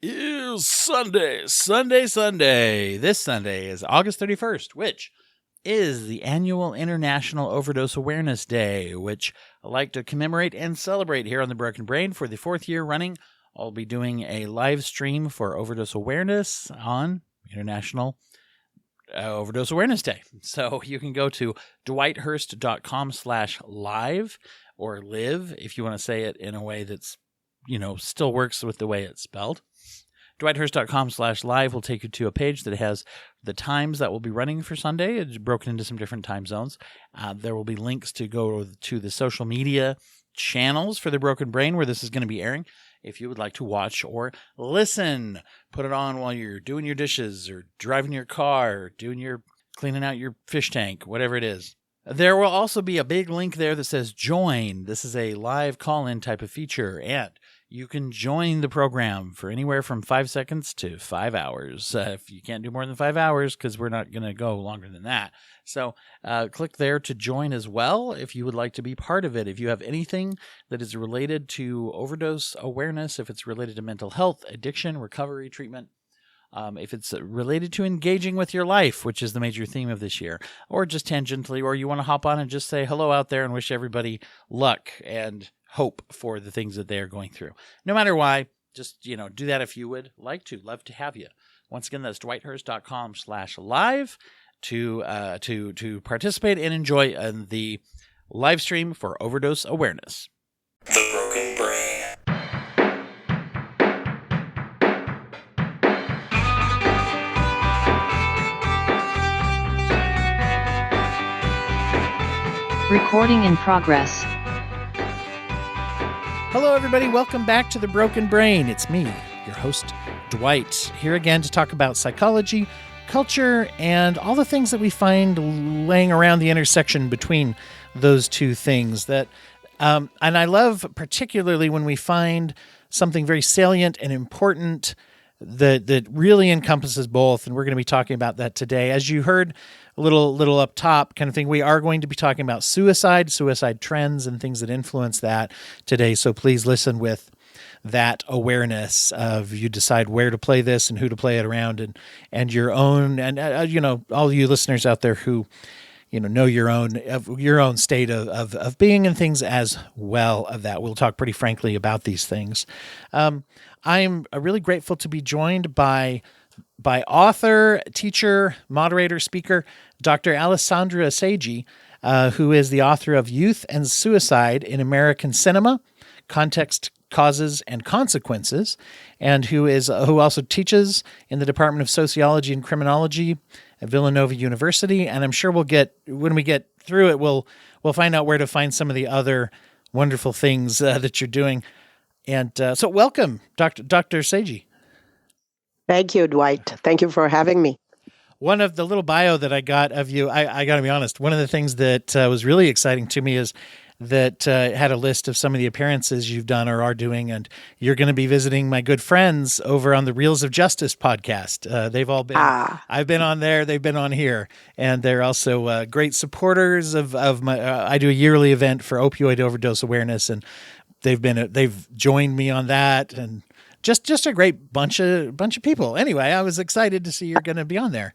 is Sunday. This Sunday is August 31st, which is the annual International Overdose Awareness Day, which I like to commemorate and celebrate here on The Broken Brain for the fourth year running. I'll be doing a live stream for overdose awareness on International Overdose Awareness Day. So you can go to dwighthurst.com/live or live if you want to say it in a way that's, still works with the way it's spelled. dwighthurst.com/live will take you to a page that has the times that will be running for Sunday. It's broken into some different time zones. There will be links to go to the social media channels for The Broken Brain where this is going to be airing. If you would like to watch or listen, put it on while you're doing your dishes or driving your car, or cleaning out your fish tank, whatever it is. There will also be a big link there that says join. This is a live call-in type of feature, and you can join the program for anywhere from 5 seconds to 5 hours. If you can't do more than 5 hours, because we're not going to go longer than that. So click there to join as well if you would like to be part of it. If you have anything that is related to overdose awareness, if it's related to mental health, addiction, recovery, treatment, if it's related to engaging with your life, which is the major theme of this year, or just tangentially, or you want to hop on and just say hello out there and wish everybody luck and hope for the things that they are going through. No matter why, just, do that if you would like to. Love to have you. Once again, that's dwighthurst.com/live to participate and enjoy the live stream for overdose awareness. The Broken Brain. Recording in progress. Hello, everybody. Welcome back to The Broken Brain. It's me, your host, Dwight, here again to talk about psychology, culture, and all the things that we find laying around the intersection between those two things. And I love particularly when we find something very salient and important that really encompasses both, and we're going to be talking about that today. As you heard a little up top kind of thing, we are going to be talking about suicide trends, and things that influence that today. So please listen with that awareness of you decide where to play this and who to play it around, and your own, and all you listeners out there who know your own state of being and things as well of that. We'll talk pretty frankly about these things. I'm really grateful to be joined by author, teacher, moderator, speaker, Dr. Alessandra Seggi, who is the author of Youth and Suicide in American Cinema, Context, Causes, and Consequences, and who also teaches in the Department of Sociology and Criminology at Villanova University. And I'm sure when we get through it, we'll find out where to find some of the other wonderful things that you're doing. And so welcome, Dr. Seggi. Thank you, Dwight. Thank you for having me. One of the little bio that I got of you, I got to be honest, one of the things that was really exciting to me is that had a list of some of the appearances you've done or are doing, and you're going to be visiting my good friends over on the Reels of Justice podcast. They've all been, I've been on there, they've been on here, and they're also great supporters of my, I do a yearly event for opioid overdose awareness, and they've joined me on that, and just a great bunch of people. Anyway, I was excited to see you're going to be on there.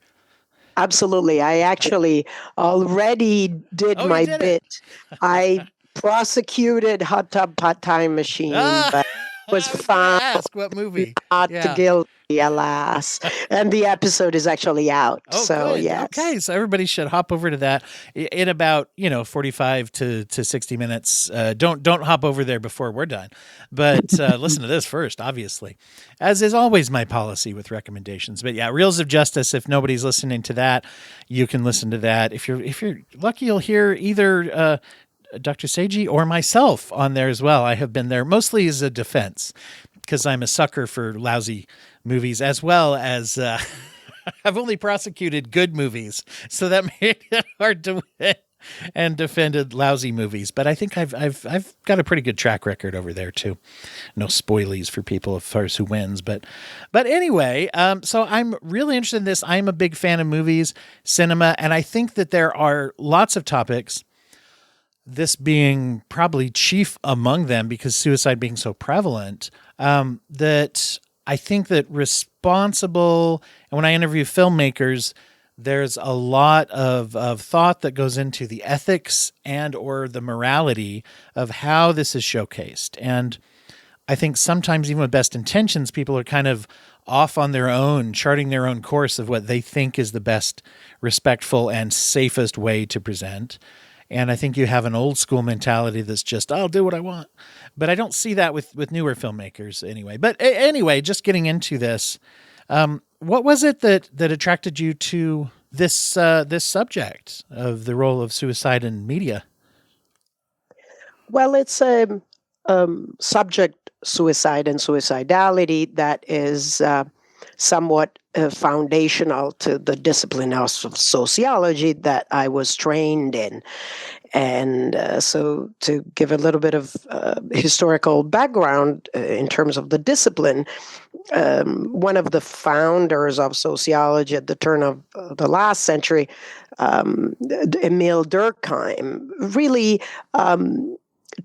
Absolutely. I actually already did my bit. I prosecuted Hot Tub Part Time Machine, but was found ask what movie? Not guilty, alas. And the episode is actually out. Oh, so good. yes. Okay, so everybody should hop over to that in about 45 to 60 minutes. Don't hop over there before we're done, but listen to this first, obviously, as is always my policy with recommendations. But yeah, Reels of Justice. If nobody's listening to that, you can listen to that. If you're lucky, you'll hear either Dr. Seggi or myself on there as well. I have been there mostly as a defense because I'm a sucker for lousy movies, as well as I've only prosecuted good movies, so that made it hard to win, and defended lousy movies. But I think I've got a pretty good track record over there too. No spoilies for people as far as who wins, but anyway, so I'm really interested in this. I'm a big fan of movies, cinema, and I think that there are lots of topics, this being probably chief among them because suicide being so prevalent, that I think that responsible, and when I interview filmmakers, there's a lot of thought that goes into the ethics and or the morality of how this is showcased. And I think sometimes even with best intentions, people are kind of off on their own, charting their own course of what they think is the best, respectful, and safest way to present. And I think you have an old school mentality that's just, I'll do what I want. But I don't see that with newer filmmakers anyway. But anyway, just getting into this, what was it that attracted you to this this subject of the role of suicide in media? Well, it's a subject, suicide and suicidality, that is somewhat foundational to the discipline of sociology that I was trained in. And so, to give a little bit of historical background in terms of the discipline, one of the founders of sociology at the turn of the last century, Emil Durkheim, really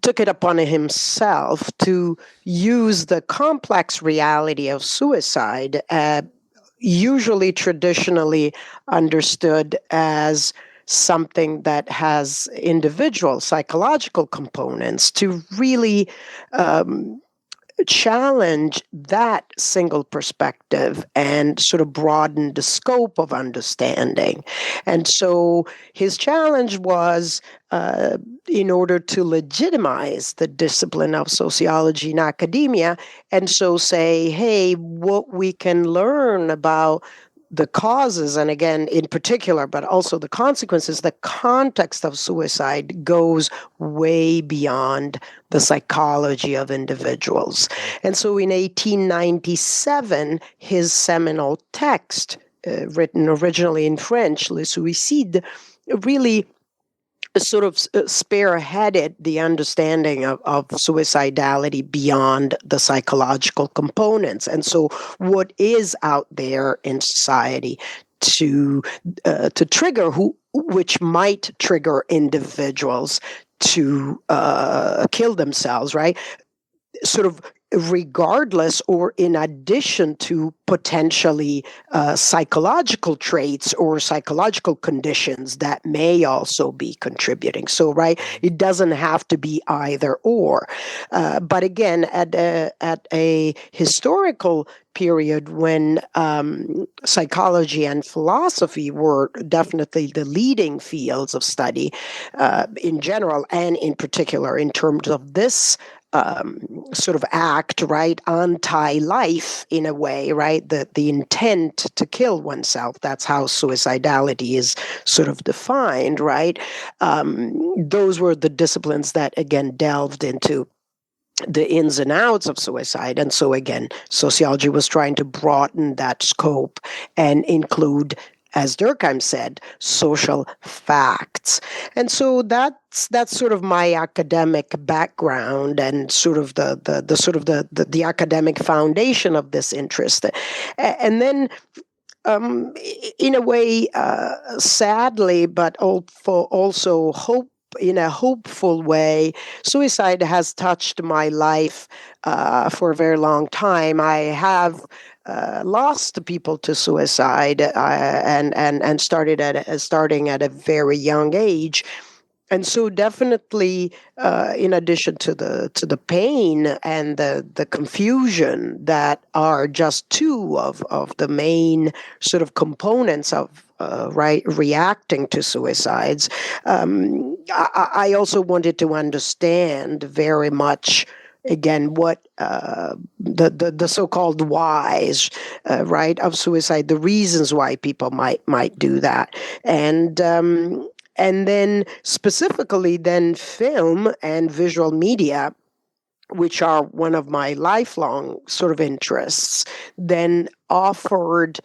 took it upon himself to use the complex reality of suicide, usually traditionally understood as something that has individual psychological components, to really challenge that single perspective and sort of broaden the scope of understanding. And so his challenge was, in order to legitimize the discipline of sociology in academia, and so say, hey, what we can learn about the causes, and again, in particular, but also the consequences, the context of suicide goes way beyond the psychology of individuals. And so in 1897, his seminal text, written originally in French, Le Suicide, really sort of spearheaded the understanding of suicidality beyond the psychological components. And so what is out there in society to trigger, which might trigger individuals to kill themselves, right? Sort of regardless or in addition to potentially psychological traits or psychological conditions that may also be contributing. So, right, it doesn't have to be either or. But again, at a historical period when psychology and philosophy were definitely the leading fields of study in general, and in particular in terms of this sort of act, right, anti-life in a way, right, the intent to kill oneself, that's how suicidality is sort of defined, right. Those were the disciplines that, again, delved into the ins and outs of suicide. And so, again, sociology was trying to broaden that scope and include, as Durkheim said, social facts. And so that's sort of my academic background and sort of the academic foundation of this interest. And then in a way, sadly, but also in a hopeful way, suicide has touched my life for a very long time. I have lost people to suicide and starting at a very young age. And so definitely, in addition to the pain and the confusion that are just two of the main sort of components of reacting to suicides, I also wanted to understand very much, again, what the so-called whys, right, of suicide, the reasons why people might do that, and then specifically then film and visual media, which are one of my lifelong sort of interests, then offered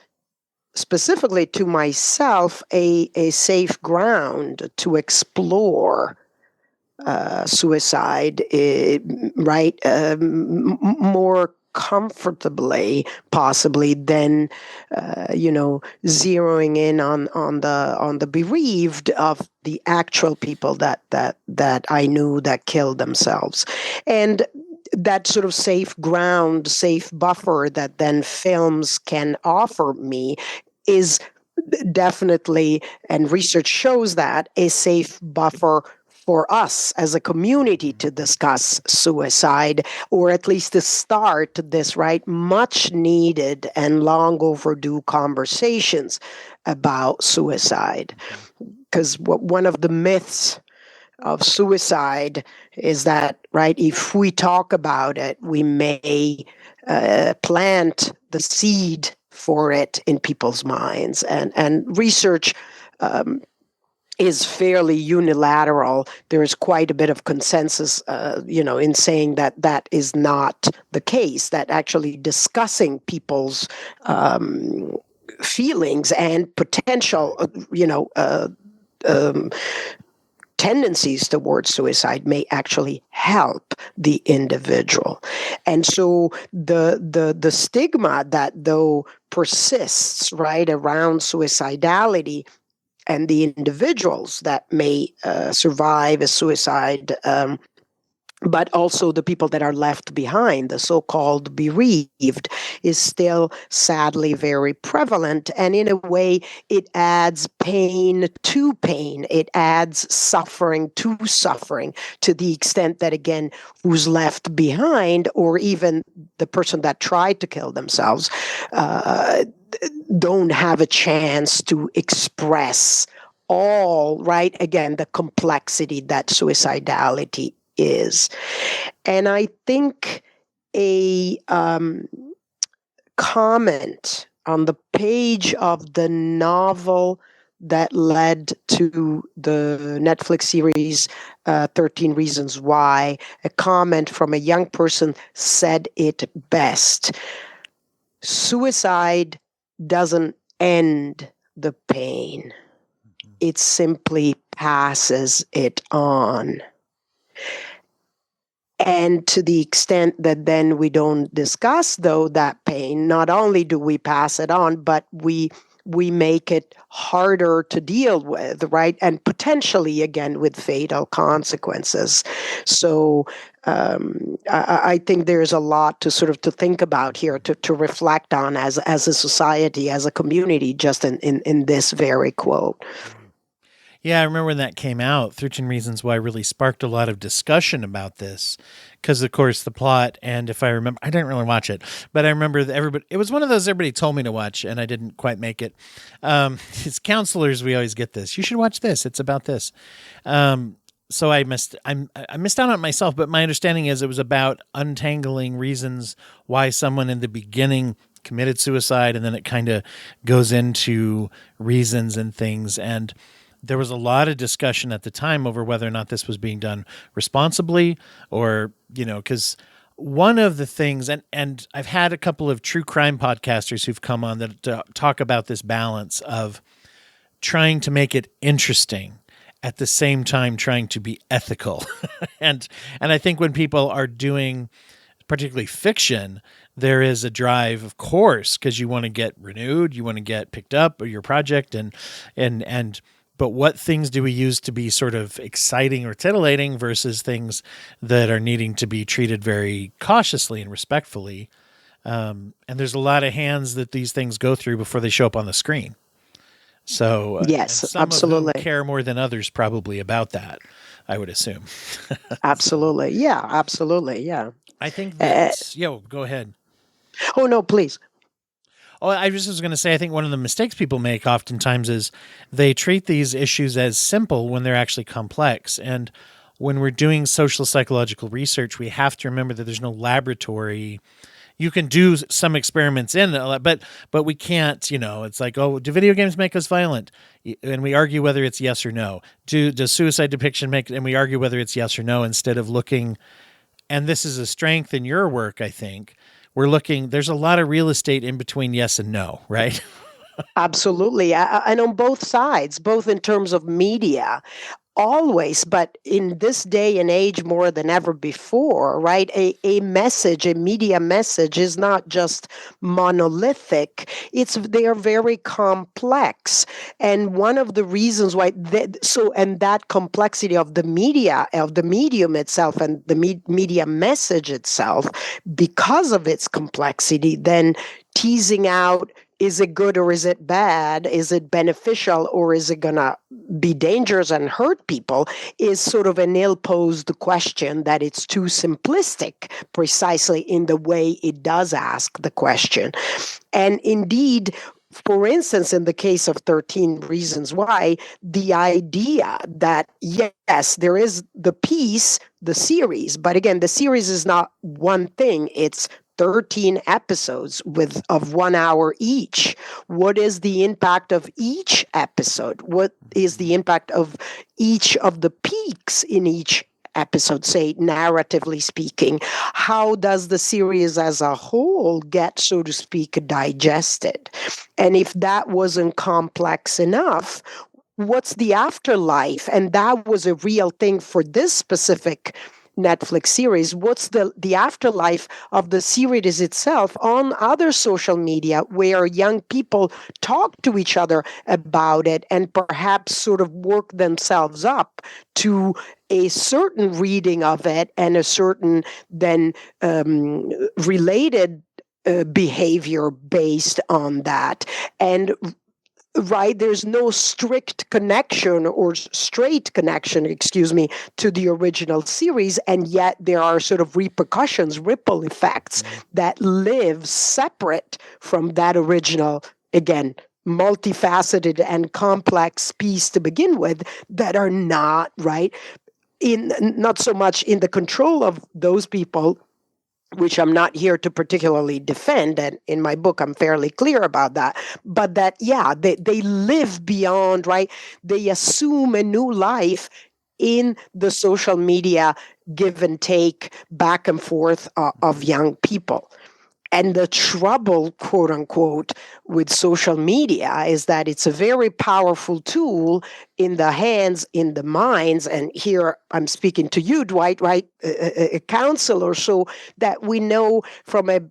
specifically to myself a safe ground to explore suicide, right, more comfortably, possibly, than zeroing in on the bereaved of the actual people that I knew that killed themselves. And that sort of safe ground, safe buffer that then films can offer me is definitely, and research shows that, a safe buffer for us as a community to discuss suicide, or at least to start this, right, much needed and long overdue conversations about suicide. Because one of the myths of suicide is that, right, if we talk about it, we may plant the seed for it in people's minds. And research is fairly unilateral. There is quite a bit of consensus, in saying that that is not the case, that actually discussing people's feelings and potential, tendencies towards suicide may actually help the individual. And so the stigma that though persists, right, around suicidality and the individuals that may survive a suicide, but also the people that are left behind, the so-called bereaved, is still sadly very prevalent. And in a way, it adds pain to pain. It adds suffering to suffering, to the extent that, again, who's left behind, or even the person that tried to kill themselves, don't have a chance to express all, right, again, the complexity that suicidality is. And I think a comment on the page of the novel that led to the Netflix series 13 Reasons Why, a comment from a young person said it best: suicide doesn't end the pain, it simply passes it on. And to the extent that then we don't discuss, though, that pain, not only do we pass it on, but we make it harder to deal with, right? And potentially, again, with fatal consequences. So I think there's a lot to sort of to think about here, to reflect on as a society, as a community, just in this very quote. Yeah, I remember when that came out, 13 Reasons Why really sparked a lot of discussion about this because, of course, the plot, and if I remember, I didn't really watch it, but I remember that it was one of those everybody told me to watch, and I didn't quite make it. As counselors, we always get this. You should watch this. It's about this. So I missed out on it myself, but my understanding is it was about untangling reasons why someone in the beginning committed suicide, and then it kind of goes into reasons and things. And there was a lot of discussion at the time over whether or not this was being done responsibly, or, because one of the things, and I've had a couple of true crime podcasters who've come on that talk about this balance of trying to make it interesting at the same time trying to be ethical. and I think when people are doing particularly fiction, there is a drive, of course, because you want to get renewed, you want to get picked up, or your project, but what things do we use to be sort of exciting or titillating versus things that are needing to be treated very cautiously and respectfully? And there's a lot of hands that these things go through before they show up on the screen. So yes, some absolutely. Of them care more than others probably about that, I would assume. Absolutely. Yeah, absolutely. Yeah. I think that's, go ahead. Oh, no, please. Oh, I just was going to say, I think one of the mistakes people make oftentimes is they treat these issues as simple when they're actually complex. And when we're doing social psychological research, we have to remember that there's no laboratory. You can do some experiments in it, but we can't, it's like, oh, do video games make us violent? And we argue whether it's yes or no. Does suicide depiction and we argue whether it's yes or no, instead of looking, and this is a strength in your work, I think, we're looking, there's a lot of real estate in between yes and no, right? Absolutely. And on both sides, both in terms of media, always, but in this day and age more than ever before, right? A message, a media message is not just monolithic. They are very complex. And one of the reasons why and that complexity of the media, of the medium itself and the media message itself, because of its complexity, then teasing out, is it good or is it bad? Is it beneficial or is it going to be dangerous and hurt people? Is sort of an ill-posed question that it's too simplistic precisely in the way it does ask the question. And indeed, for instance, in the case of 13 Reasons Why, the idea that, yes, there is the piece, the series, but again, the series is not one thing, it's 13 episodes of 1 hour each. What is the impact of each episode? What is the impact of each of the peaks in each episode, say, narratively speaking? How does the series as a whole get, so to speak, digested? And if that wasn't complex enough, what's the afterlife? And that was a real thing for this specific Netflix series. What's the afterlife of the series itself on other social media where young people talk to each other about it and perhaps sort of work themselves up to a certain reading of it and a certain then related behavior based on that. And right, there's no strict connection or straight connection, to the original series, and yet there are sort of repercussions, ripple effects that live separate from that original, again, multifaceted and complex piece to begin with, that are not, right, not so much in the control of those people, which I'm not here to particularly defend, and in my book I'm fairly clear about that, but that, yeah, they live beyond, right? They assume a new life in the social media give and take back and forth of young people. And the trouble, quote unquote, with social media is that it's a very powerful tool in the hands, in the minds. And here I'm speaking to you, Dwight, right? A counselor, so that we know from a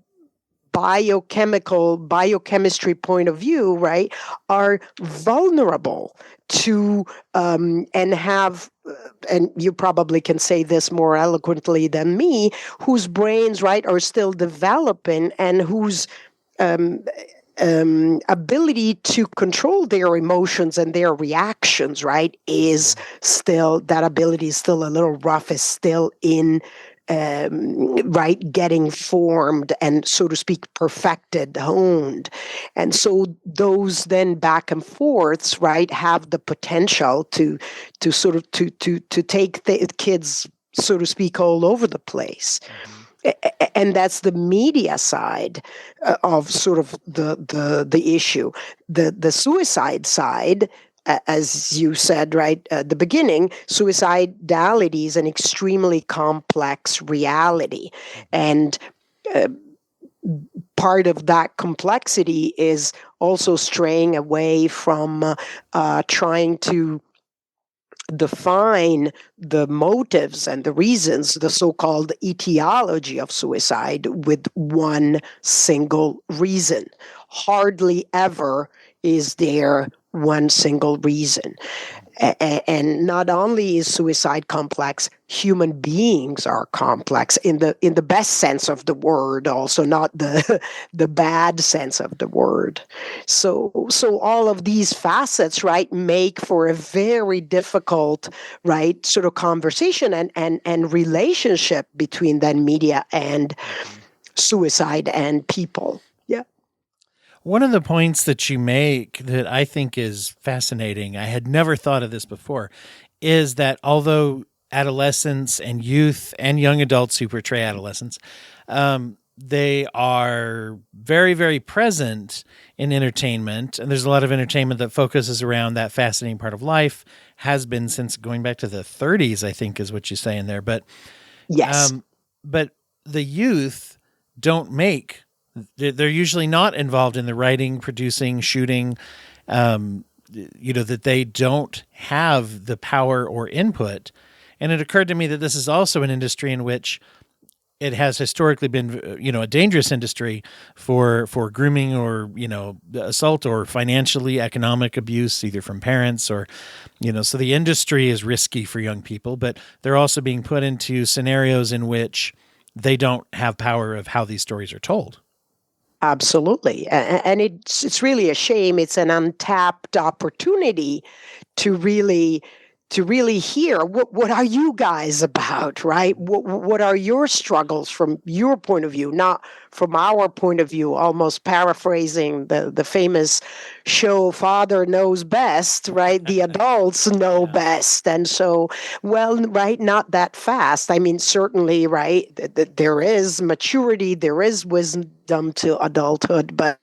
biochemistry point of view, right, are vulnerable to and have, and you probably can say this more eloquently than me, whose brains, right, are still developing and whose ability to control their emotions and their reactions, right, is still, that ability is still a little rough, is still in right, getting formed and, so to speak, perfected, honed. And so those then back and forths, right, have the potential to sort of to take the kids, so to speak, all over the place. And that's the media side of sort of the issue. The suicide side, as you said, right at the beginning, suicidality is an extremely complex reality. And part of that complexity is also straying away from trying to define the motives and the reasons, the so-called etiology of suicide, with one single reason. Hardly ever is there one single reason. And not only is suicide complex, human beings are complex in the best sense of the word, also not the bad sense of the word. So all of these facets, right, make for a very difficult, right, sort of conversation and relationship between then media and suicide and people. Yeah. One of the points that you make that I think is fascinating, I had never thought of this before, is that although adolescents and youth and young adults who portray adolescents, they are very, very present in entertainment. And there's a lot of entertainment that focuses around that fascinating part of life, has been since going back to the 30s, I think is what you say in there. But yes, but the youth don't make, they're usually not involved in the writing, producing, shooting, that they don't have the power or input. And it occurred to me that this is also an industry in which it has historically been, a dangerous industry for grooming or, assault or financially economic abuse, either from parents or, so the industry is risky for young people, but they're also being put into scenarios in which they don't have power of how these stories are told. Absolutely. And it's really a shame. It's an untapped opportunity to really hear what are you guys about, right? What are your struggles from your point of view, not from our point of view, almost paraphrasing the famous show Father Knows Best, right? The adults know best. And so, well, right, not that fast. I mean, certainly, right, there is maturity, there is wisdom to adulthood, but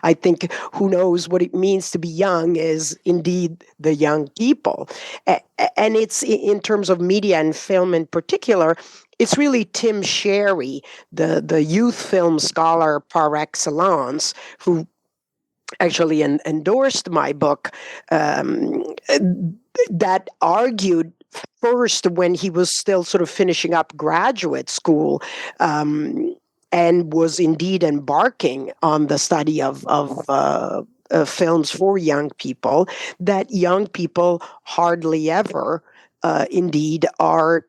I think who knows what it means to be young is indeed the young people. And it's in terms of media and film in particular, it's really Tim Sherry, the youth film scholar par excellence, who actually endorsed my book, that argued first when he was still sort of finishing up graduate school, and was indeed embarking on the study of films for young people, that young people hardly ever indeed are,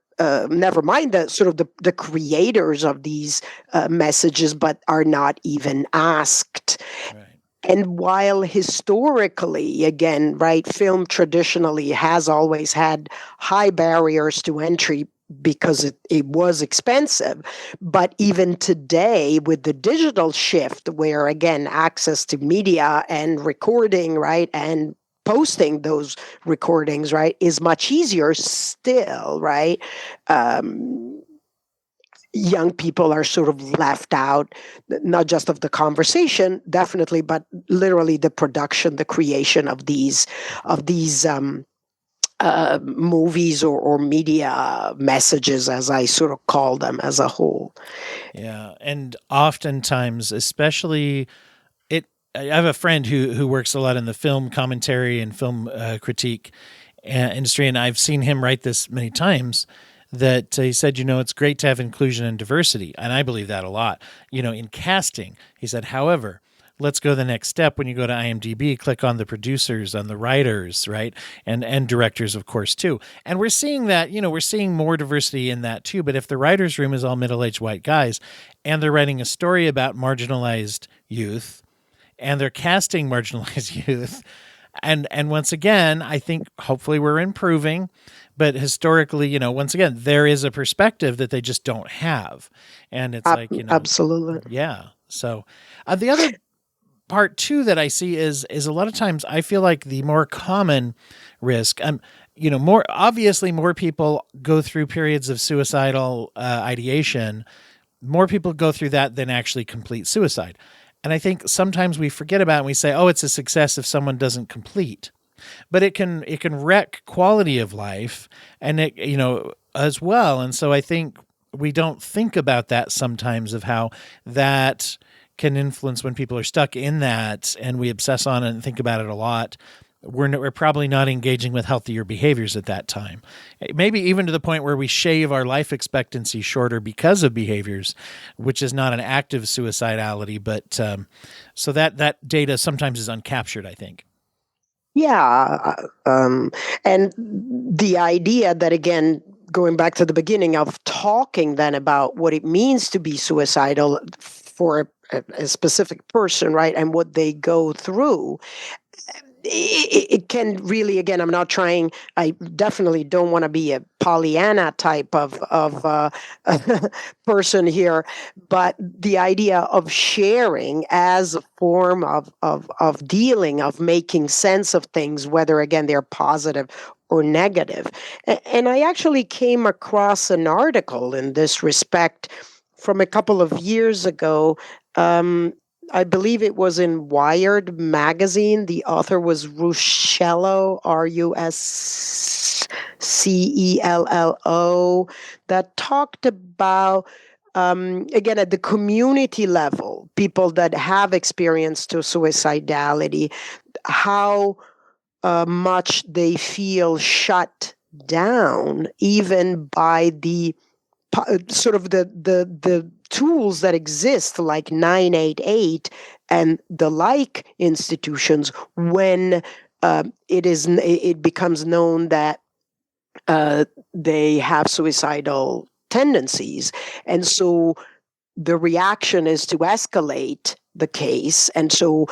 never mind the sort of the creators of these messages, but are not even asked. Right. And while historically, again, right, film traditionally has always had high barriers to entry because it was expensive. But even today, with the digital shift, where again, access to media and recording, right, and posting those recordings, right, is much easier still, right? Young people are sort of left out, not just of the conversation, definitely, but literally the production, the creation of these movies or media messages, as I sort of call them, as a whole. Yeah, and oftentimes, especially I have a friend who works a lot in the film commentary and film critique industry, and I've seen him write this many times. That he said, it's great to have inclusion and diversity, and I believe that a lot. In casting, he said, however, let's go the next step. When you go to IMDb, click on the producers, on the writers, right? And directors, of course, too. And we're seeing that, we're seeing more diversity in that too. But if the writer's room is all middle-aged white guys and they're writing a story about marginalized youth and they're casting marginalized youth, and once again, I think hopefully we're improving, but historically, once again, there is a perspective that they just don't have. And it's absolutely. Yeah. So the other part too that I see is a lot of times I feel like the more common risk, more obviously more people go through periods of suicidal ideation. More people go through that than actually complete suicide. And I think sometimes we forget about it and we say, oh, it's a success if someone doesn't complete. But it can wreck quality of life and it, as well. And so I think we don't think about that sometimes, of how that can influence when people are stuck in that and we obsess on it and think about it a lot. We're probably not engaging with healthier behaviors at that time. Maybe even to the point where we shave our life expectancy shorter because of behaviors, which is not an active suicidality, but so that data sometimes is uncaptured, I think. Yeah. And the idea that, again, going back to the beginning of talking then about what it means to be suicidal for a specific person, right, and what they go through, it can really, again, I definitely don't want to be a Pollyanna type of person here, but the idea of sharing as a form of dealing, of making sense of things, whether, again, they're positive or negative. And I actually came across an article in this respect from a couple of years ago. I believe it was in Wired magazine. The author was Ruscello, Ruscello, that talked about, again, at the community level, people that have experienced suicidality, how much they feel shut down, even by the sort of the tools that exist, like 988 and the like institutions, when it becomes known that they have suicidal tendencies. And so the reaction is to escalate the case, and so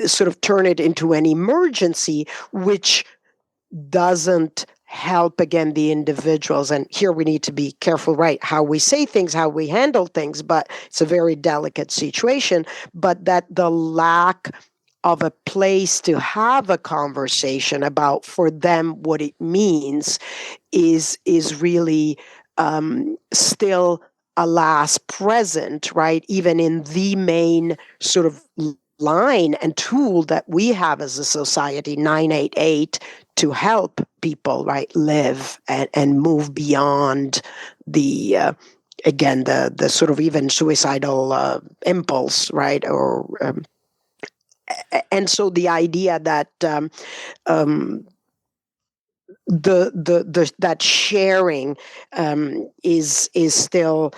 sort of turn it into an emergency, which doesn't help, again, the individuals. And here we need to be careful, right, how we say things, how we handle things, but it's a very delicate situation. But that the lack of a place to have a conversation about, for them, what it means is really still, alas, present, right, even in the main sort of line and tool that we have as a society, 988, to help people, right, live and move beyond the again, the sort of even suicidal impulse, right, or and so the idea that that sharing is still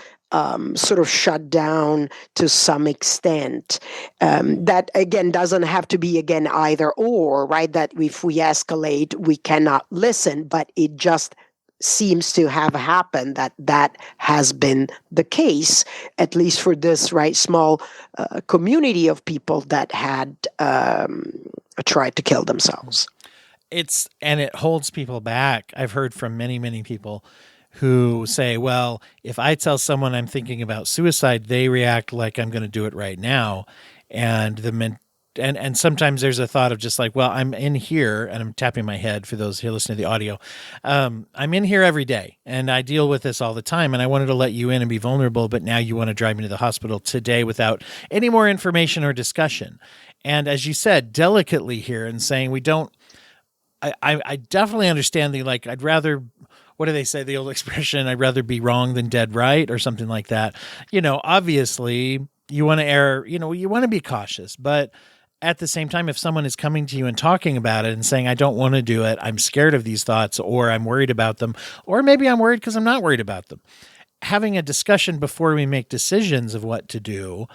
sort of shut down to some extent. That, again, doesn't have to be, again, either or, right? That if we escalate, we cannot listen, but it just seems to have happened that has been the case, at least for this, right, small community of people that had tried to kill themselves. And it holds people back. I've heard from many, many people who say, well, if I tell someone I'm thinking about suicide, they react like I'm going to do it right now. And and sometimes there's a thought of just like, well, I'm in here, and I'm tapping my head for those who listen to the audio. I'm in here every day, and I deal with this all the time, and I wanted to let you in and be vulnerable, but now you want to drive me to the hospital today without any more information or discussion. And as you said, delicately here, and saying we don't, I definitely understand the, like, I'd rather, what do they say, the old expression, I'd rather be wrong than dead right, or something like that. Obviously you want to err, you want to be cautious, but at the same time, if someone is coming to you and talking about it and saying, I don't want to do it, I'm scared of these thoughts, or I'm worried about them, or maybe I'm worried because I'm not worried about them, having a discussion before we make decisions of what to do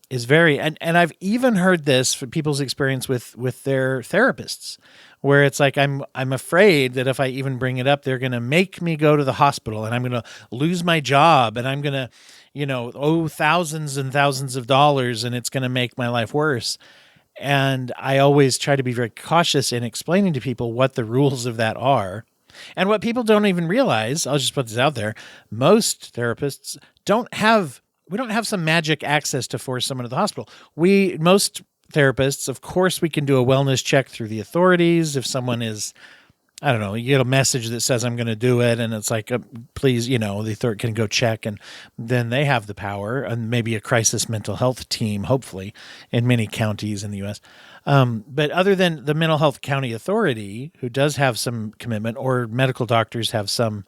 is very, and I've even heard this for people's experience with their therapists, where it's like, I'm afraid that if I even bring it up, they're going to make me go to the hospital, and I'm going to lose my job, and I'm going to, owe thousands and thousands of dollars, and it's going to make my life worse. And I always try to be very cautious in explaining to people what the rules of that are. And what people don't even realize, I'll just put this out there, most therapists we don't have some magic access to force someone to the hospital. Most therapists, of course, we can do a wellness check through the authorities. If someone is, I don't know, you get a message that says I'm going to do it, and it's like, please, the authority can go check, and then they have the power, and maybe a crisis mental health team, hopefully, in many counties in the U.S. But other than the mental health county authority, who does have some commitment, or medical doctors have some.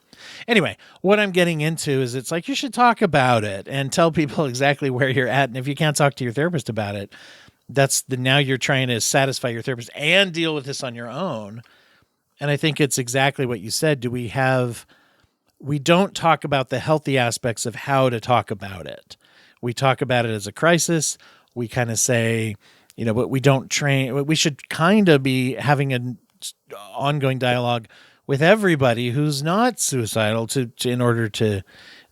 Anyway, what I'm getting into is, it's like, you should talk about it and tell people exactly where you're at. And if you can't talk to your therapist about it, now you're trying to satisfy your therapist and deal with this on your own. And I think it's exactly what you said. We don't talk about the healthy aspects of how to talk about it. We talk about it as a crisis. We kind of say, but we don't train. We should kind of be having an ongoing dialogue with everybody who's not suicidal in order to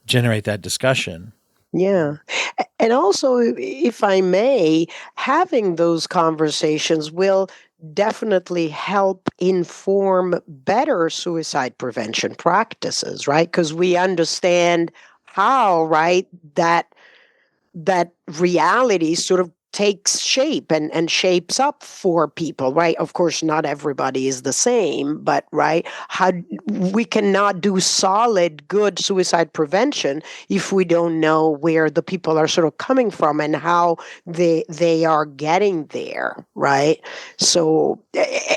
generate that discussion. Yeah. And also, if I may, having those conversations will definitely help inform better suicide prevention practices, right? Because we understand how, right, that reality sort of takes shape and shapes up for people, right? Of course, not everybody is the same, but right, how we cannot do solid, good suicide prevention if we don't know where the people are sort of coming from and how they are getting there, right? So,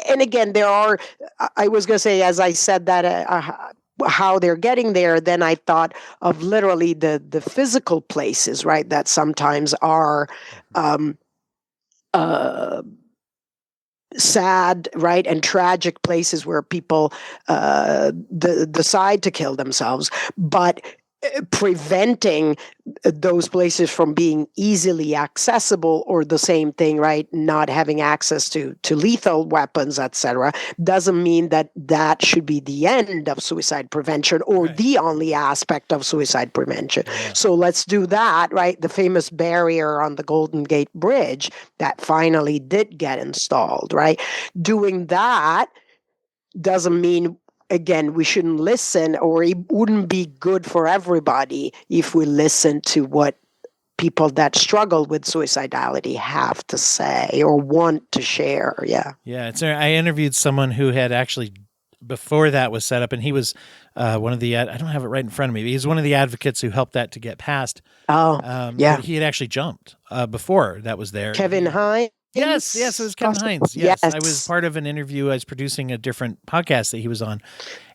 and again, I was going to say, as I said that, how they're getting there, then I thought of literally the physical places, right, that sometimes are sad, right, and tragic places where people decide to kill themselves, but preventing those places from being easily accessible, or the same thing, right, not having access to lethal weapons, etc., doesn't mean that that should be the end of suicide prevention, or Right. the only aspect of suicide prevention. Yeah. So let's do that, right? The famous barrier on the Golden Gate Bridge that finally did get installed, right? Doing that doesn't mean, again, we shouldn't listen, or it wouldn't be good for everybody if we listen to what people that struggle with suicidality have to say or want to share. Yeah. Yeah, I interviewed someone who had actually, before that was set up, and he was one of the, I don't have it right in front of me, but he's one of the advocates who helped that to get passed. Oh, But he had actually jumped before that was there. Kevin Hines. Yes, it was Kevin Possibly. Hines. Yes, Yes. I was part of an interview. I was producing a different podcast that he was on,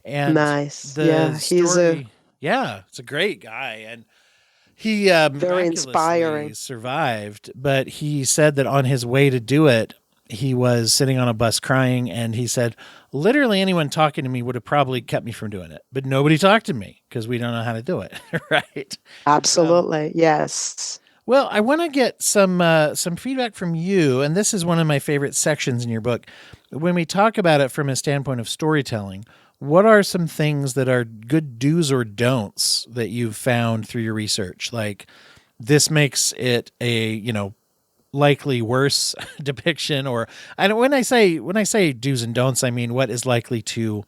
and Nice. the Yeah, he's story. It's a great guy, and he very miraculously inspiring. survived. But he said that on his way to do it, he was sitting on a bus crying, and he said, literally anyone talking to me would have probably kept me from doing it, but nobody talked to me because we don't know how to do it, right? Absolutely. Yes. Well, I want to get some feedback from you, and this is one of my favorite sections in your book. When we talk about it from a standpoint of storytelling, what are some things that are good do's or don'ts that you've found through your research? Like, this makes it a, likely worse depiction, or when I say do's and don'ts, I mean what is likely to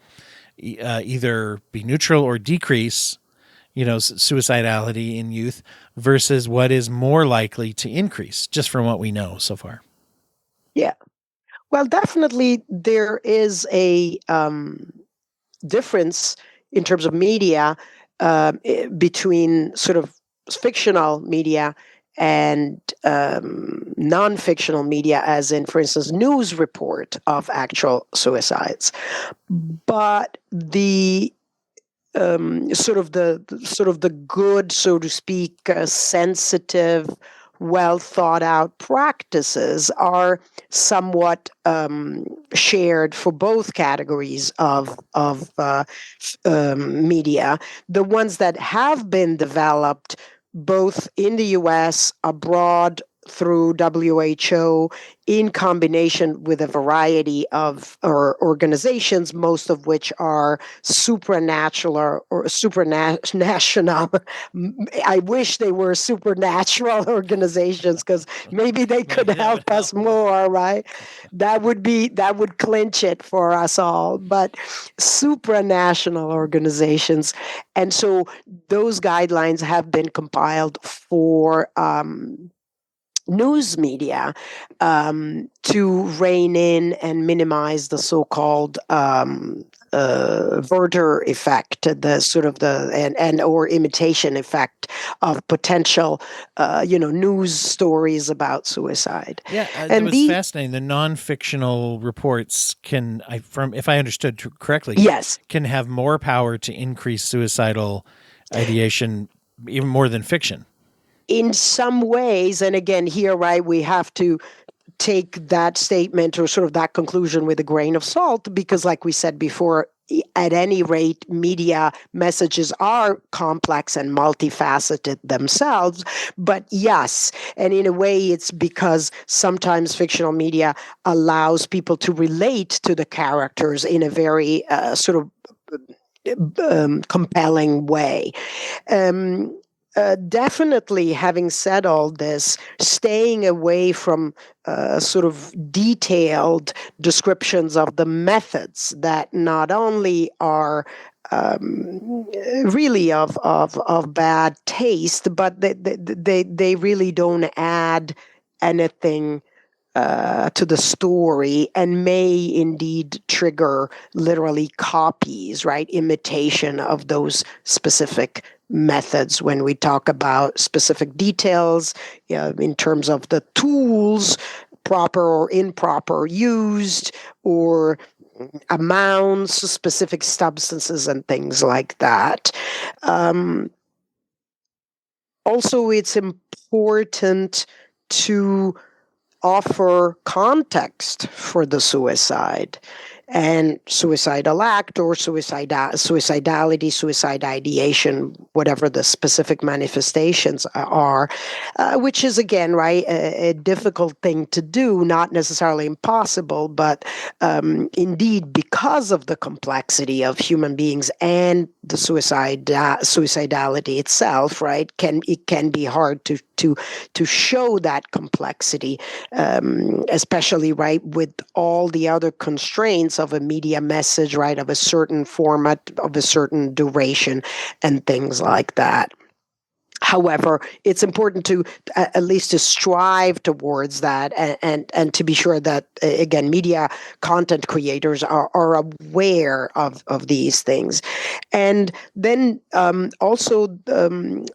either be neutral or decrease suicidality in youth versus what is more likely to increase, just from what we know so far. Yeah. Well, definitely there is a difference in terms of media between sort of fictional media and non-fictional media, as in, for instance, news report of actual suicides. But the sort of the good, so to speak, sensitive, well thought out practices are somewhat shared for both categories of media. The ones that have been developed both in the U.S., abroad, through WHO, in combination with a variety of organizations, most of which are supernatural or supranational. I wish they were supernatural organizations, because maybe they could help us more, right? That would clinch it for us all. But supranational organizations, and so those guidelines have been compiled for news media to rein in and minimize the so-called Werther effect, the sort of and or imitation effect of potential, news stories about suicide. Yeah, that was fascinating. The non-fictional reports if I understood correctly, yes, can have more power to increase suicidal ideation, even more than fiction. In some ways, and again, here, right, we have to take that statement or sort of that conclusion with a grain of salt, because like we said before, at any rate, media messages are complex and multifaceted themselves. But yes, and in a way, it's because sometimes fictional media allows people to relate to the characters in a very sort of compelling way. Definitely, having said all this, staying away from sort of detailed descriptions of the methods that not only are really of bad taste, but they really don't add anything to the story, and may indeed trigger literally copies, right? Imitation of those specific methods when we talk about specific details in terms of the tools, proper or improper used, or amounts, specific substances, and things like that. Also, it's important to offer context for the suicide and suicidal act or suicidality, suicide ideation, whatever the specific manifestations are, which is, again, right, a difficult thing to do, not necessarily impossible, but indeed, because of the complexity of human beings and the suicidality itself, right, it can be hard to show that complexity, especially, right, with all the other constraints of a media message, right, of a certain format, of a certain duration, and things like that. However, it's important to at least to strive towards that, and to be sure that, again, media content creators are aware of these things, and then also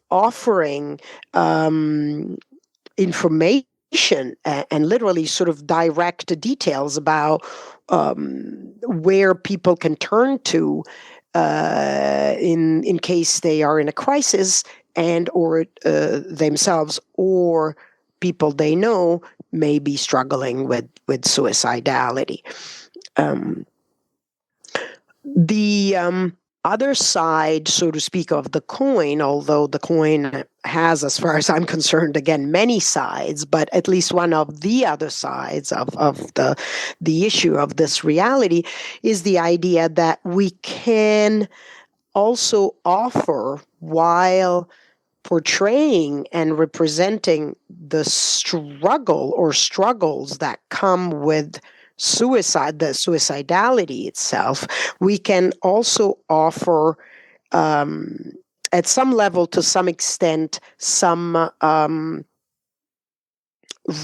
offering information and literally sort of direct details about where people can turn to in case they are in a crisis, and or themselves or people they know may be struggling with suicidality. The other side, so to speak, of the coin, although the coin has, as far as I'm concerned, again, many sides, but at least one of the other sides of the issue of this reality is the idea that we can also offer, while portraying and representing the struggle or struggles that come with suicide, the suicidality itself, we can also offer, at some level, to some extent, some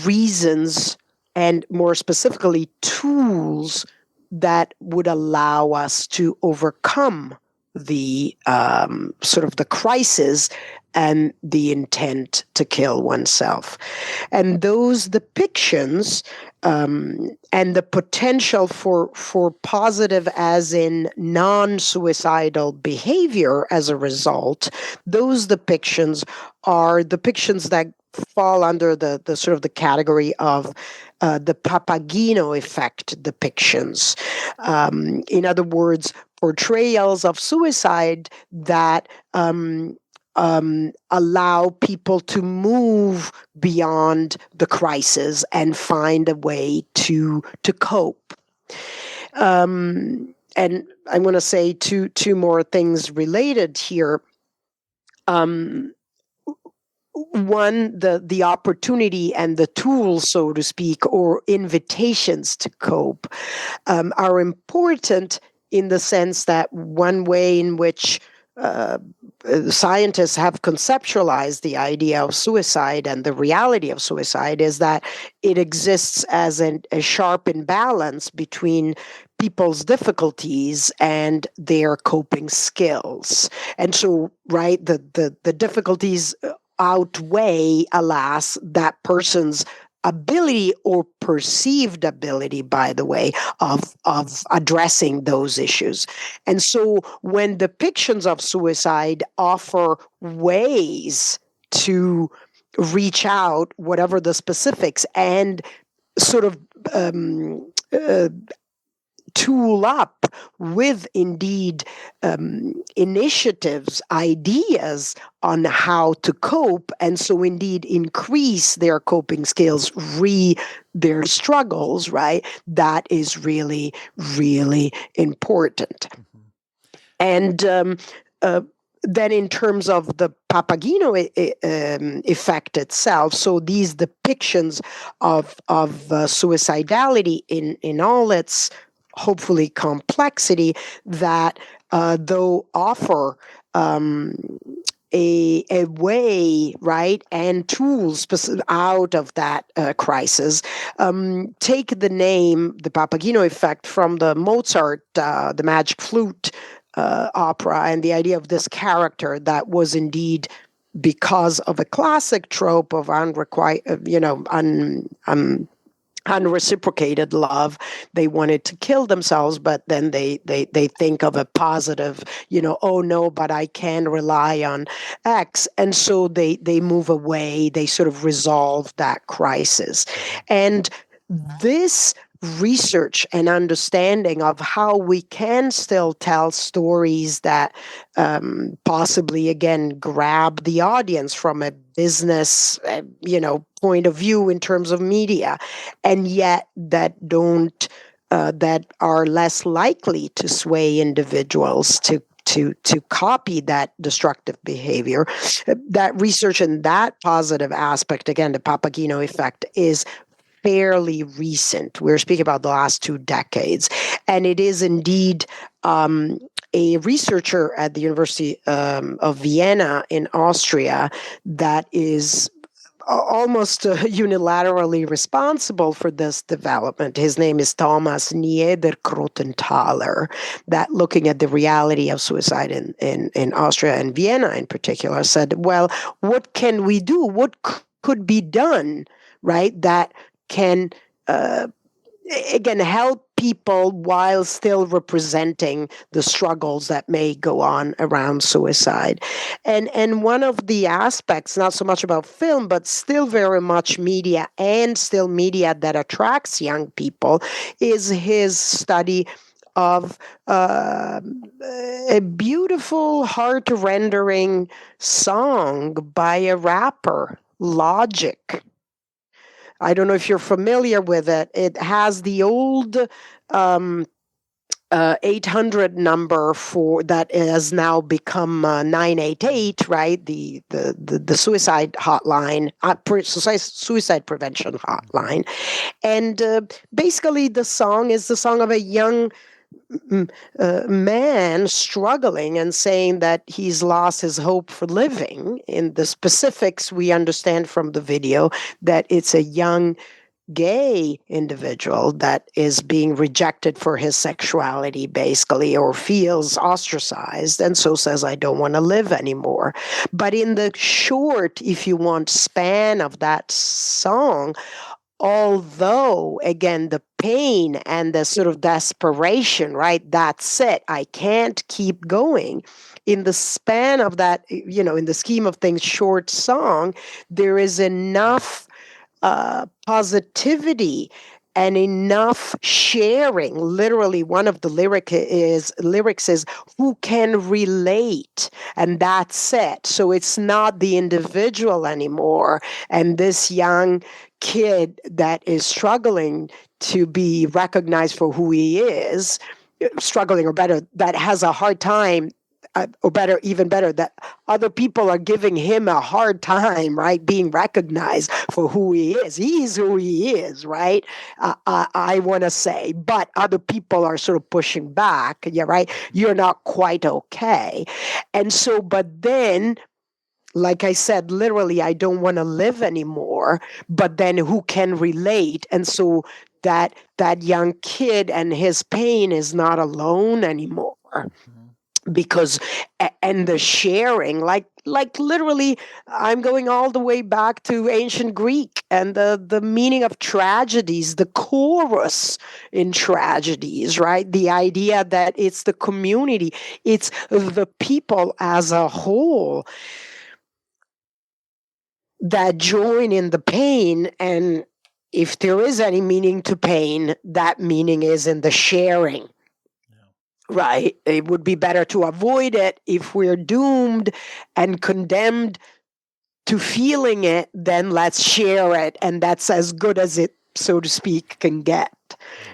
reasons, and more specifically, tools that would allow us to overcome the sort of the crisis and the intent to kill oneself. And those depictions and the potential for positive, as in non-suicidal behavior as a result, those depictions are depictions that fall under the sort of the category of the Papageno effect depictions. In other words, portrayals of suicide that allow people to move beyond the crisis and find a way to cope. And I'm going to say two more things related here. One, the opportunity and the tools, so to speak, or invitations to cope, are important in the sense that one way in which scientists have conceptualized the idea of suicide and the reality of suicide is that it exists as a sharp imbalance between people's difficulties and their coping skills. And so, right, the difficulties outweigh, alas, that person's ability, or perceived ability, by the way, of addressing those issues. And so when depictions of suicide offer ways to reach out, whatever the specifics, and sort of tool up with, indeed, initiatives, ideas on how to cope, and so indeed increase their coping skills, their struggles, right? That is really, really important. And then in terms of the Papageno effect itself, so these depictions of suicidality in all its hopefully complexity, that though offer a way, right, and tools out of that crisis. Take the name, the Papageno effect, from the Mozart, the Magic Flute opera, and the idea of this character that was indeed, because of a classic trope of unreciprocated love. They wanted to kill themselves, but then they think of a positive, oh no, but I can rely on X. And so they move away, they sort of resolve that crisis. And this research and understanding of how we can still tell stories that possibly again grab the audience from a business point of view in terms of media, and yet that are less likely to sway individuals to copy that destructive behavior. That research and that positive aspect, again, the Papageno effect, is fairly recent. We're speaking about the last 2 decades. And it is indeed a researcher at the University of Vienna in Austria that is almost unilaterally responsible for this development. His name is Thomas Niederkrotenthaler, that looking at the reality of suicide in Austria and Vienna in particular, said, well, what can we do? What could be done, right, that can again help people while still representing the struggles that may go on around suicide. And one of the aspects, not so much about film, but still very much media, and still media that attracts young people, is his study of a beautiful, heart-rendering song by a rapper, Logic. I don't know if you're familiar with it. It has the old 800 number for that has now become 988, right? The suicide hotline, suicide prevention hotline, and basically the song is the song of a young man struggling and saying that he's lost his hope for living. In the specifics, we understand from the video that it's a young gay individual that is being rejected for his sexuality, basically, or feels ostracized, and so says, I don't want to live anymore. But in the short, if you want, span of that song, although again the pain and the sort of desperation, right, that's it, I can't keep going, in the span of that, in the scheme of things, short song, there is enough positivity and enough sharing. Literally, one of the lyrics is who can relate, and that's it. So it's not the individual anymore, and this young kid that is struggling to be recognized for who he is, struggling, or better, that has a hard time, or better, even better, that other people are giving him a hard time, right, being recognized for who he is. He's who he is, right? I want to say, but other people are sort of pushing back. Yeah, right. You're not quite okay, and so, but then, like I said, literally, I don't want to live anymore, but then who can relate? And so that young kid and his pain is not alone anymore. Because, and the sharing, like literally, I'm going all the way back to ancient Greek and the meaning of tragedies, the chorus in tragedies, right? The idea that it's the community, it's the people as a whole that join in the pain. And if there is any meaning to pain, that meaning is in the sharing. Right. It would be better to avoid it if we're doomed and condemned to feeling it, then let's share it. And that's as good as it, so to speak, can get.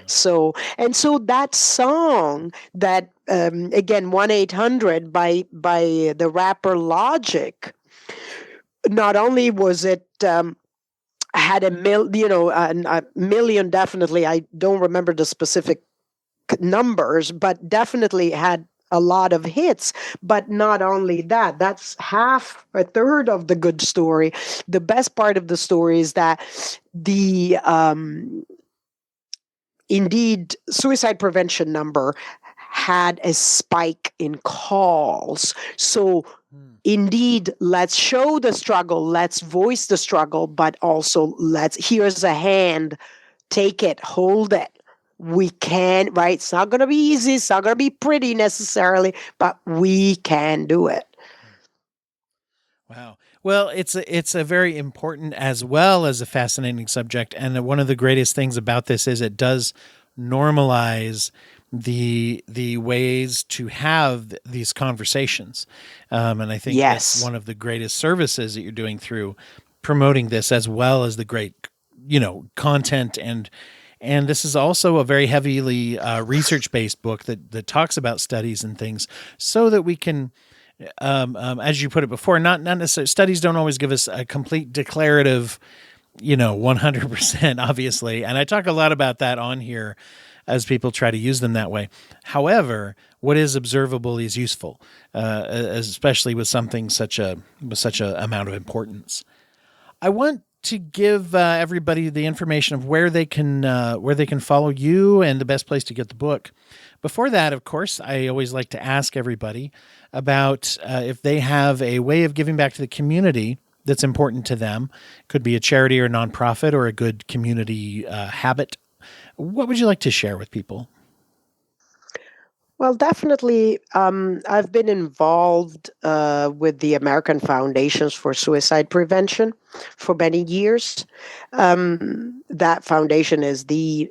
So that song that, again, 1-800 by the rapper Logic, not only was it, had a million, definitely, I don't remember the specific numbers, but definitely had a lot of hits. But not only that, that's a third of the good story. The best part of the story is that the indeed suicide prevention number had a spike in calls. So indeed, let's show the struggle, let's voice the struggle, but also here's a hand take it, hold it. We can, right? It's not going to be easy. It's not going to be pretty necessarily, but we can do it. Wow. Well, it's a very important as well as a fascinating subject, and one of the greatest things about this is it does normalize the ways to have these conversations, and I think that's Yes. one of the greatest services that you're doing through promoting this, as well as the great content and this is also a very heavily research based book that talks about studies and things, so that we can. As you put it before, not necessarily, studies don't always give us a complete declarative, 100%, obviously. And I talk a lot about that on here as people try to use them that way. However, what is observable is useful, especially with something such a amount of importance. I want to give everybody the information of where they can follow you and the best place to get the book. Before that, of course, I always like to ask everybody about if they have a way of giving back to the community that's important to them. Could be a charity or a nonprofit or a good community habit. What would you like to share with people? Well, definitely. I've been involved with the American Foundations for Suicide Prevention for many years. That foundation is the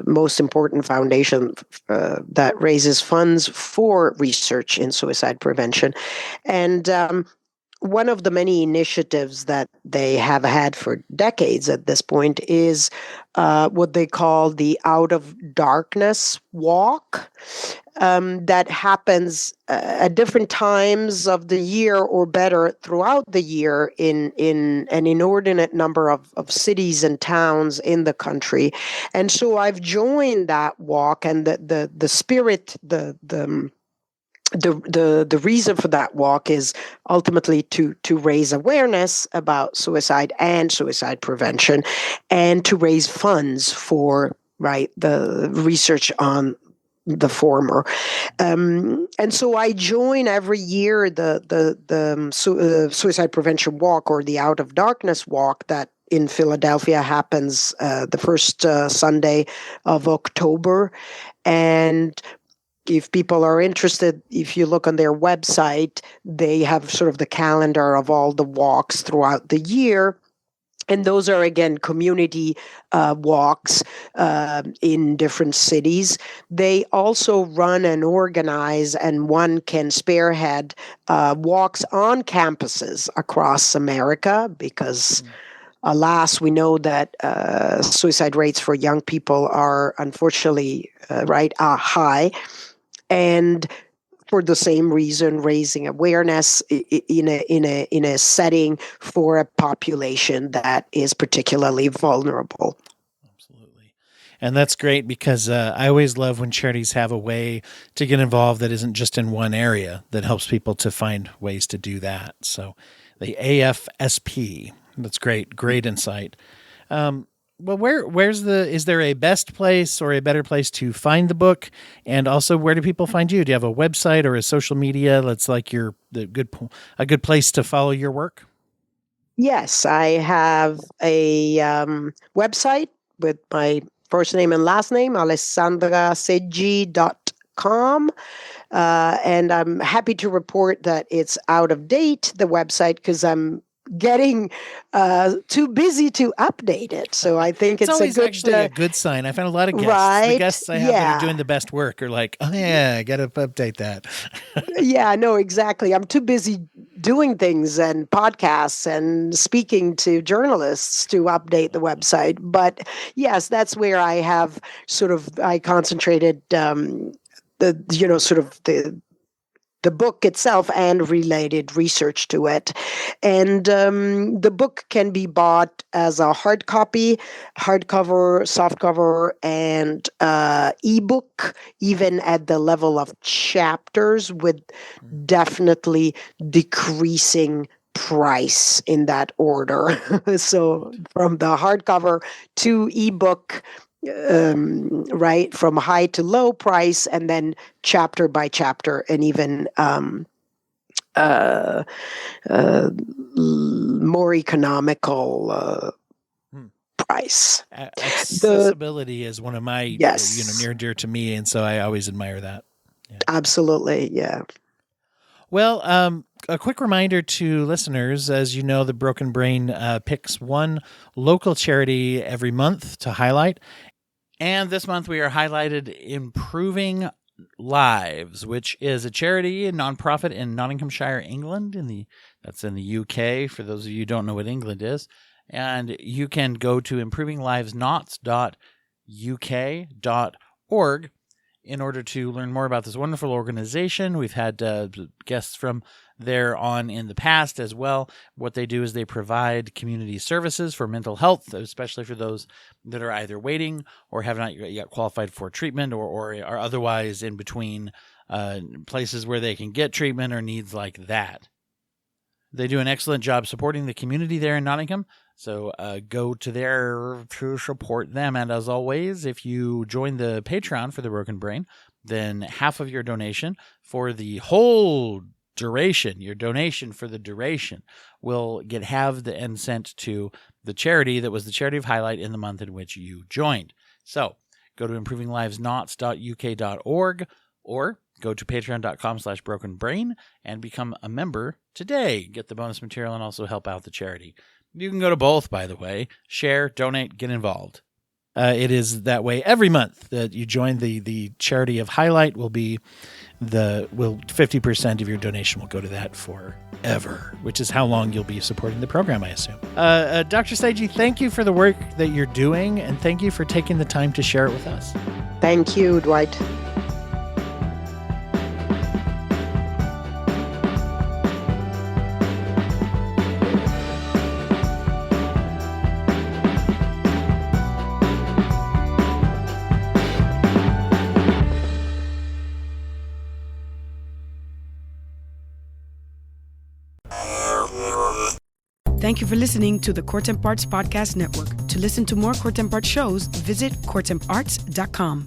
most important foundation that raises funds for research in suicide prevention. And one of the many initiatives that they have had for decades at this point is what they call the Out of Darkness Walk. That happens at different times of the year, or better, throughout the year in an inordinate number of cities and towns in the country. And so I've joined that walk, and the spirit, the reason for that walk is ultimately to raise awareness about suicide and suicide prevention, and to raise funds for the research on the former. And so I join every year the suicide prevention walk, or the Out of Darkness walk, that in Philadelphia happens the first Sunday of October. And if people are interested, if you look on their website, they have sort of the calendar of all the walks throughout the year. And those are, again, community walks in different cities. They also run and organize, and one can spearhead walks on campuses across America, because alas, we know that suicide rates for young people are unfortunately high. And for the same reason, raising awareness in a setting for a population that is particularly vulnerable. Absolutely. And that's great, because I always love when charities have a way to get involved that isn't just in one area, that helps people to find ways to do that. So the AFSP, that's great. Great insight. Well, is there a best place or a better place to find the book? And also, where do people find you? Do you have a website or a social media that's like a good place to follow your work? Yes, I have a website with my first name and last name, alessandraseggi.com. And I'm happy to report that it's out of date, the website, because I'm getting too busy to update it. So I think it's always a good, actually a good sign. I found a lot of guests. right? The guests I have that are doing the best work are like, oh yeah, I got to update that. Yeah, no, exactly. I'm too busy doing things and podcasts and speaking to journalists to update the website. But yes, that's where I concentrated the book itself and related research to it. And the book can be bought as a hard copy, hardcover, softcover, and ebook, even at the level of chapters, with definitely decreasing price in that order. So from the hardcover to ebook, from high to low price, and then chapter by chapter, and even more economical price. Accessibility is one of my, Yes. near and dear to me, and so I always admire that. Yeah. Absolutely, yeah. Well, a quick reminder to listeners, as you know, the Broken Brain picks one local charity every month to highlight. And this month we are highlighted Improving Lives, which is a charity, a nonprofit in Nottinghamshire, England. That's in the UK, for those of you who don't know what England is. And you can go to improvinglives.uk.org in order to learn more about this wonderful organization. We've had guests from there on in the past as well. What they do is they provide community services for mental health, especially for those that are either waiting or have not yet qualified for treatment or are otherwise in between places where they can get treatment or needs like that. They do an excellent job supporting the community there in Nottingham. So go to there to support them. And as always, if you join the Patreon for the Broken Brain, then half of your donation for the whole duration, your donation for the duration, will get halved and sent to the charity that was the charity of highlight in the month in which you joined. So go to improvinglivesnots.uk.org or go to patreon.com/brokenbrain and become a member today. Get the bonus material and also help out the charity. You can go to both, by the way. Share, donate, get involved. It is that way every month that you join the charity of highlight. 50% of your donation will go to that forever, which is how long you'll be supporting the program, I assume. Dr. Seggi, thank you for the work that you're doing, and thank you for taking the time to share it with us. Thank you, Dwight. Thank you for listening to the Court and Parts Podcast Network. To listen to more Court and Parts shows, visit courtandarts.com.